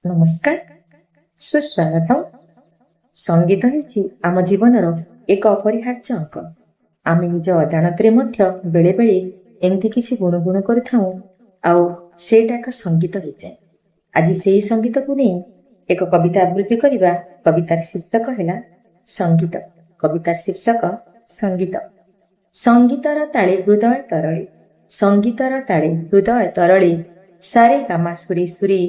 ନମସ୍କାର, ସୁସ୍ୱାଗତ। ସଙ୍ଗୀତ ହେଉଛି ଆମ ଜୀବନର ଏକ ଅପରିହାର୍ଯ୍ୟ ଅଙ୍କ। ଆମେ ନିଜ ଅଜାଣତରେ ମଧ୍ୟ ବେଳେ ବେଳେ ଏମିତି କିଛି ଗୁଣଗୁଣ କରିଥାଉ, ଆଉ ସେଇଟା ଏକ ସଙ୍ଗୀତ ହେଇଯାଏ। ଆଜି ସେହି ସଙ୍ଗୀତକୁ ନେଇ ଏକ କବିତା ଆବୃତ୍ତି କରିବା। କବିତାର ଶୀର୍ଷକ ହେଲା ସଙ୍ଗୀତ। କବିତାର ଶୀର୍ଷକ ସଙ୍ଗୀତ। ସଙ୍ଗୀତର ତାଳେ ହୃଦୟ ତରଳି, ସଙ୍ଗୀତର ତାଳେ ହୃଦୟ ତରଳି, ସାରେ ଗାମା ସୁରି ସୁରି,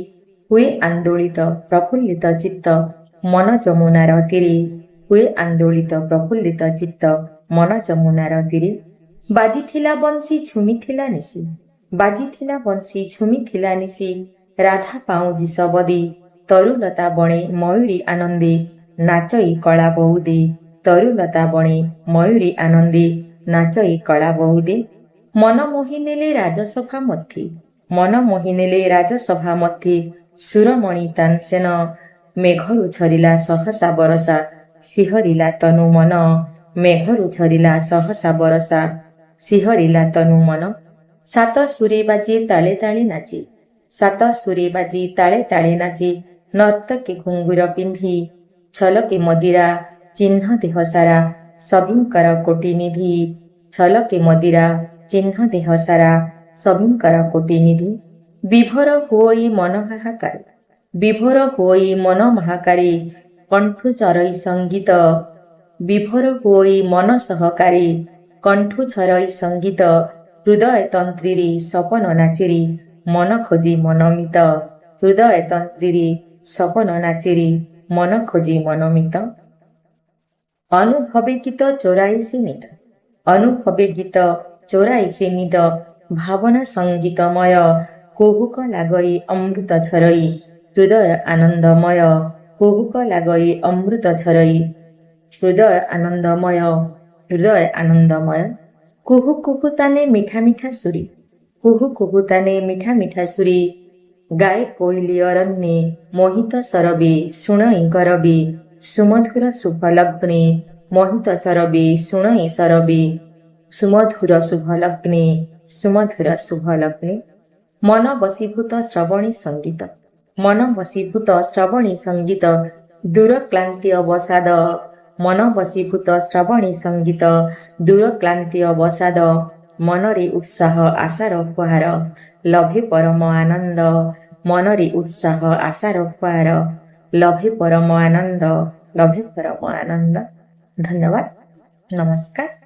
ହୁଏ ଆନ୍ଦୋଳିତ ପ୍ରଫୁଲ୍ଲିତ ଚିତ୍ତ ମନ ଯମୁନାର ତୀରେ, ହୁଏ ଆନ୍ଦୋଳିତ ପ୍ରଫୁଲ୍ଲିତ ଚିତ୍ତ ମନ ଯମୁନାର ତୀରେ। ବାଜିଥିଲା ବଂଶୀ ଝୁମିଥିଲା ନିଶି, ବାଜିଥିଲା ବଂଶୀ ଝୁମିଥିଲା ନିଶି, ରାଧା ପାଉଁଜି ସବଦି, ତରୁଲତା ବଣେ ମୟୂରୀ ଆନନ୍ଦେ, ନାଚଇ କଳା ବହୁଦେ, ତରୁଲତା ବଣେ ମୟୂରୀ ଆନନ୍ଦେ, ନାଚଇ କଳା ବହୁଦେ। ମନ ମୋହି ନେଲେ ରାଜସଭା ମଧ୍ୟେ, ମନ ମୋହି ନେଲେ ରାଜସଭା ମଧ୍ୟେ, ସୁରମଣି ତାନସେନ, ମେଘରୁ ଝରିଲା ସହସା ବରଷା, ଶିହରିଲା ତନୁ ମନ, ମେଘରୁ ଝରିଲା ସହସା ବରଷା, ଶିହରିଲା ତନୁ ମନ। ସାତ ସୁରେ ବାଜେ ତାଳେ ତାଳେ ନାଚେ, ସାତ ସୁରେ ବାଜେ ତାଳେ ତାଳେ ନାଚେ, ନର୍ତ୍ତକୀ ଘୁଙ୍ଗୁର ପିନ୍ଧି, ଛଲକେ ମଦିରା ଚିହ୍ନ ଦେହ ସାରା, ସଭିଙ୍କର କୋଟି ନିଧି, ଛଲକେ ମଦିରା ଚିହ୍ନ ଦେହ ସାରା, ସଭିଙ୍କର କୋଟି ନିଧି। ବିଭୋର ହୁଅଇ ମନ ହାହାକାରେ, ବିଭୋର ହୁଅଇ ମନ ହାହାକାରେ, କଣ୍ଠୁ ଚରଇ ସଙ୍ଗୀତ, ବିଭୋର ହୁଅଇ ମନ ସହକାରେ, କଣ୍ଠୁ ଝରଇ ସଙ୍ଗୀତ, ହୃଦୟ ତନ୍ତ୍ରୀରେ ସପନ ନାଚିରେ, ମନ ଖୋଜି ମନମିତ, ହୃଦୟ ତନ୍ତ୍ରୀରେ ସପନ ନାଚିରେ, ମନ ଖୋଜି ମନମିତ। ଅନୁଭବେ ଗୀତ ଚୋରାଇ ସେ ନିଦ, ଅନୁଭବେ ଗୀତ ଚୋରାଇ ସେ ନିଦ, ଭାବନା ସଙ୍ଗୀତମୟ, କୁହୁକ ଲାଗଇ ଅମୃତ ଝରଇ, ହୃଦୟ ଆନନ୍ଦମୟ, କୁହୁକ ଲାଗଇ ଅମୃତ ଝରଇ, ହୃଦୟ ଆନନ୍ଦମୟ, ହୃଦୟ ଆନନ୍ଦମୟ। କୁହୁ କୁହୁ ତାନେ ମିଠା ମିଠା ସୁରି, କୁହୁ କୁହୁ ତାନେ ମିଠା ମିଠା ସୁରି, ଗାଏ କୋଇଲି ଅରଣ୍ୟେ ମୋହିତ ସରବେ, ଶୁଣଇ ଗରବେ, ସୁମଧୁର ଶୁଭ ଲଗ୍ନେ, ମୋହିତ ସରବେ ଶୁଣଇ ସରବେ, ସୁମଧୁର ଶୁଭ ଲଗ୍ନେ, ସୁମଧୁର ଶୁଭ ଲଗ୍ନେ। ମନ ବଶୀଭୂତ ଶ୍ରବଣୀ ସଙ୍ଗୀତ, ମନ ବଶୀଭୂତ ଶ୍ରବଣୀ ସଙ୍ଗୀତ, ଦୂର କ୍ଳାନ୍ତି ଅବସାଦ, ମନ ବଶୀଭୂତ ଶ୍ରବଣୀ ସଙ୍ଗୀତ, ଦୂର କ୍ଳାନ୍ତି ଅବସାଦ, ମନରେ ଉତ୍ସାହ ଆଶାର ଉପହାର, ଲଭେ ପରମ ଆନନ୍ଦ, ମନରେ ଉତ୍ସାହ ଆଶାର ଉପହାର, ଲଭେ ପରମ ଆନନ୍ଦ, ଲଭେ ପରମ ଆନନ୍ଦ। ଧନ୍ୟବାଦ, ନମସ୍କାର।